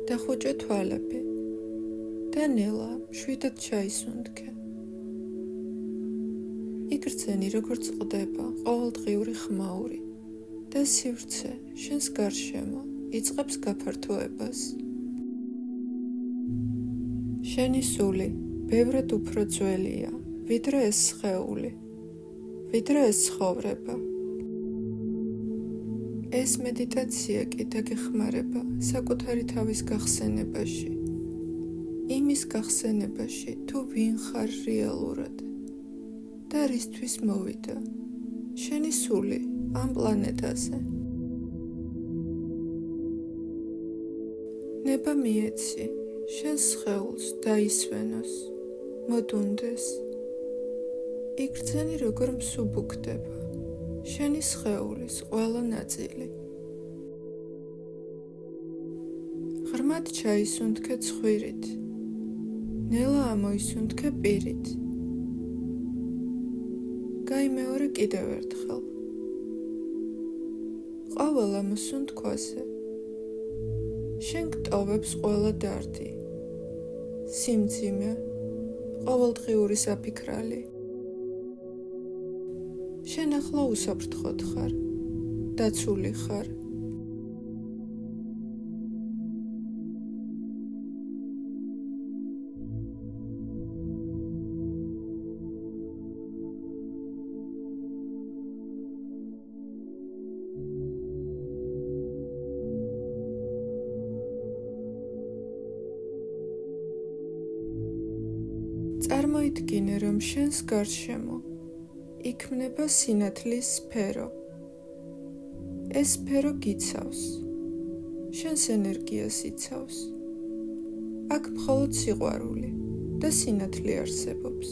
დახუჭე თვალები და ნელა მშვიდად ჩაისუნთქე. იგრძენი როგორც ყდება ყოველდღიური ხმაური და სივრცე შენს გარშემო იწყებს გაფართოებას. შენი სული ბევრად უფრო ძველია, ვიდრე ეს სხეული, ვიდრე ეს ცხოვრება. ეს მედიტაცია კი დაგეხმარება საკუთარი თავის გახსენებაში, იმის გახსენებაში, თუ ვინ ხარ რეალურად და რისთვის მოვიდა შენი სული ამ პლანეტაზე. ნება მიეცი შენს სხეულს დაისვენოს, მოდუნდეს. იგრძენი როგორ მსუბუქდება შენი სხეულის ყველა ნაწილი. ღრმად ჩაისუნთქე ცხვირით, ნელა ამოისუნთქე პირით. გაიმეორე კიდევ ერთხელ. ყოველ ამ სუნთქვაზე შენ გტოვებს ყველა დარდი, სიმძიმე, ყოველდღიური საფიქრალი. შენ ახლა უსაფრთხოდ ხარ, დაცული ხარ. წარმოიდგინე, რომ შენს გარშემო იქმნება სინათლის სფერო. ეს სფერო გიცავს, შენს ენერგიას იცავს. აქ მხოლოდ სიყვარული და სინათლე არსებობს.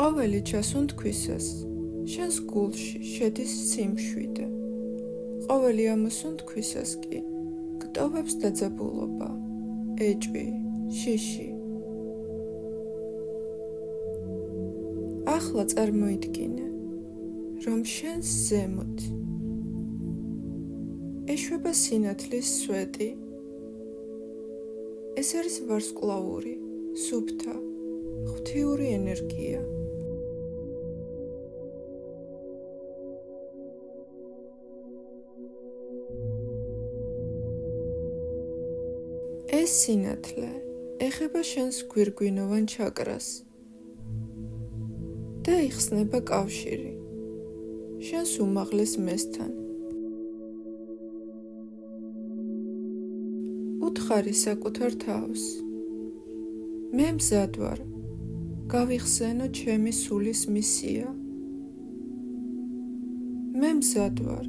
ყოველი ჩასუნთქვისას შენს გულში შედის სიმშვიდე. ყოველი ამოსუნთქვისას კი გტოვებს დაძაბულობა, ეჭვი, შიში. ახლა წარმოიდგინე, რომ შენს ზემოთ ეშვება სინათლის სვეტი. ეს არის ვარსკვლავური, სუფთა, ღვთიური ენერგია. ეს სინათლე ეხება შენს გვირგვინოვან ჩაკრას და იხსნება კავშირი შენს უმაღლეს მესთან. უთხარი საკუთარ თავს. მე მზად ვარ, გავიხსენო ჩემი სულის მისია. მე მზად ვარ,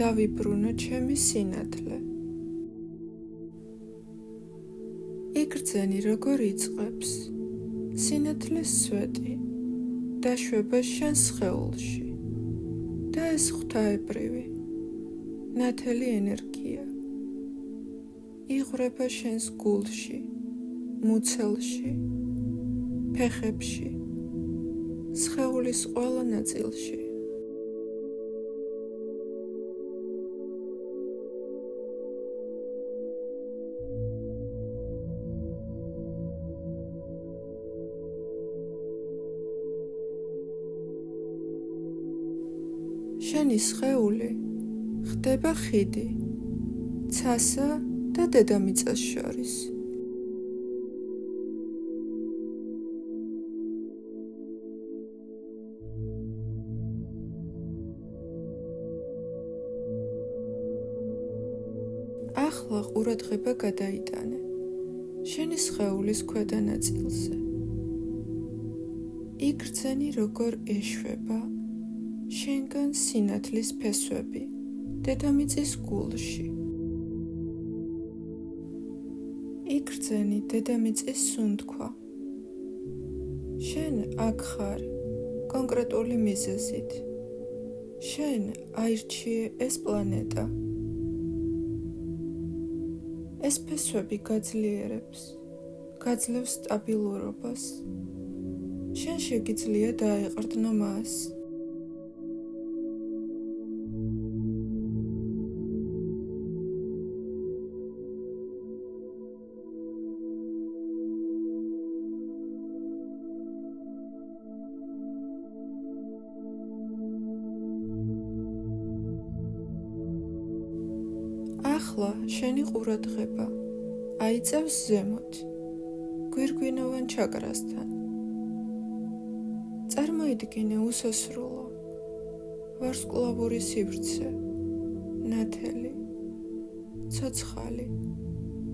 დავიბრუნო ჩემი სინათლე. იგრძენი როგორ იწყებს სინათლის სვეტი დაშვება შენს სხეულში და ეს ღვთაებრივი ნათელი ენერგია იღვრება შენს გულში, მუცელში, ფეხებში, სხეულის ყველა ნაწილში. შენი სხეული ხდება ხიდი ცასა და დედამიწას შორის. ახლა ყურადღება გადაიტანე შენი სხეულის ქვედა ნაწილზე. იგრძენი როგორ ეშვება შენგან სინათლის ფესვები დედამიწის გულში. იგრძენი დედამიწის სუნთქვა. შენ აქ ხარ კონკრეტული მიზეზით. შენ აირჩიე ეს პლანეტა. ეს ფესვები გაძლიერებს, გაძლევს სტაბილურობას, შენ შეგიძლია დაეყრდნო მას. ახლა შენი ყურადღება აიწევს ზემოთ, გვირგვინოვან ჩაკრასთან. წარმოიდგინე უსასრულო, ვარსკვლავური სივრცე, ნათელი, ცოცხალი,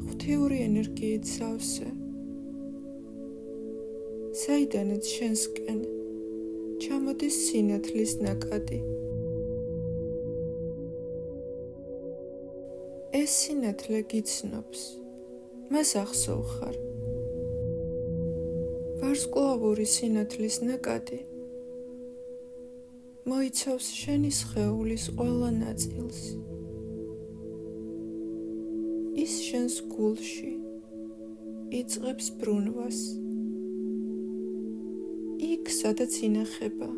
ღვთიური ენერგიით სავსე. საიდანაც შენსკენ ჩამოდის სინათლის ნაკადი. ეს სინათლე გიცნობს, მას ახსოვხარ. ვარსკვლავური სინათლის ნაკადი მოიცავს შენი სხეულის ყველა ნაწილს. ის შენს გულში იწყებს ბრუნვას. იქ, სადაც ინახება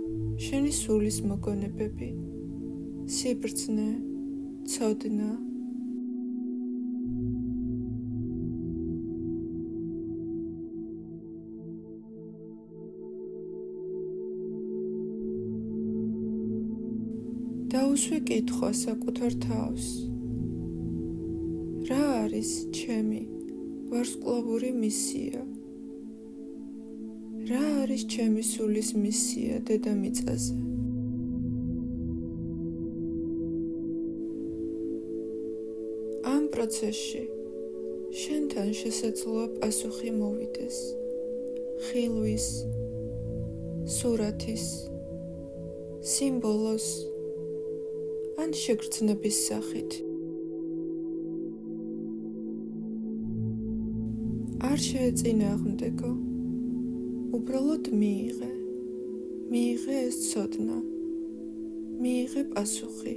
შენი სულის მოგონებები, სიბრძნე, ცოდნა. დაუსვი კითხვა საკუთარ თავს. რა არის ჩემი ვარსკვლავური მისია? რა არის ჩემი სულის მისია დედამიწაზე? ამ პროცესში შენთან შესაძლოა პასუხი მოვიდეს ხილვის, სურათის, სიმბოლოს ან შეგრძნების სახით. არ შეეწინააღმდეგო, უბრალოდ მიიღე ეს ცოდნა, მიიღე პასუხი.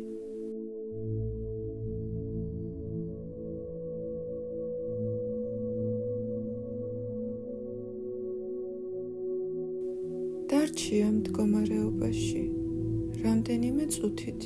დარჩი ამ მდგომარეობაში რამდენიმე წუთით.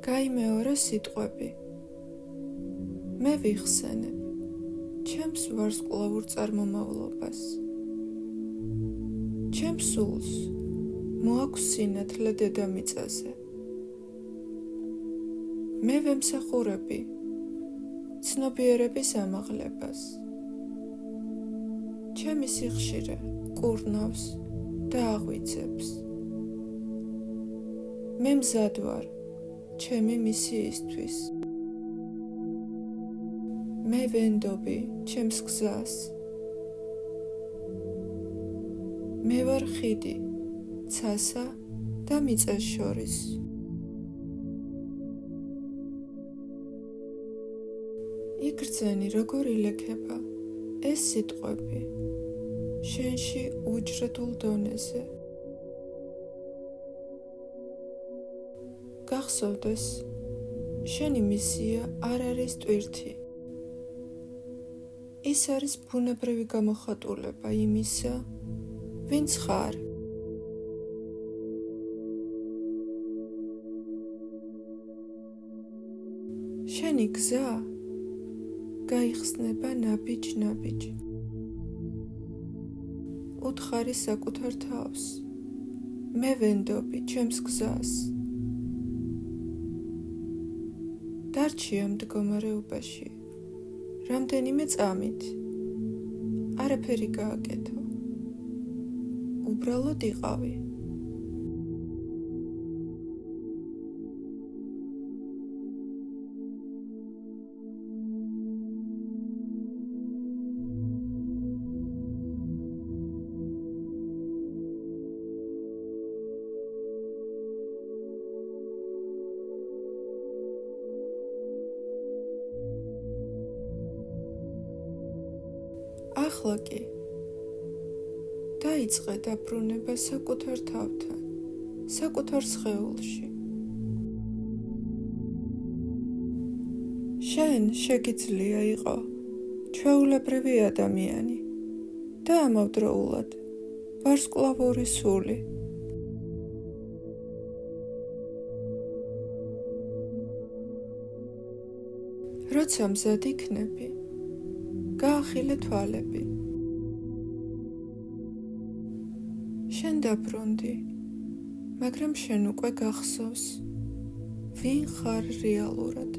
გაიმეორე სიტყვები. მე ვიხსენებ ჩემს ვარსკვლავურ წარმომავლობას. ჩემს სულს მოაქვს სინათლე დედამიწაზე. მე ვემსახურები ცნობიერების ამაღლებას. ჩემი სიხშირე კურნავს და აღვიძებს. მე მზად ვარ ჩემი მისიისთვის. მე ვენდობი ჩემს გზას. მე ვარ ხიდი ცასა და მიწას შორის. იგრძენი როგორ ილექება ეს სიტყვები შენში უჯრედულ დონეზე. გახსოვდეს, შენი მისია არ არის ტვირთი. ის არის ბუნებრივი გამოხატულება იმისა, ვინც ხარ. შენი გზა გაიხსნება ნაბიჯ-ნაბიჯ. უთხარი საკუთარ თავს. მე ვენდობი ჩემს გზას. დარჩი ამ მდგომარეობაში რამდენიმე წამით. არაფერი გააკეთო. უბრალოდ იყავი. ახლა კი დაიწყე დაბრუნება საკუთარ თავთან, საკუთარ სხეულში. შენ შეგიძლია იყო ჩვეულებრივი ადამიანი და ამავდროულად ვარსკვლავური სული. როცა მზად იქნები, გაახილე თვალები. შენ დაბრუნდი, მაგრამ შენ უკვე გახსოვს, ვინ ხარ რეალურად.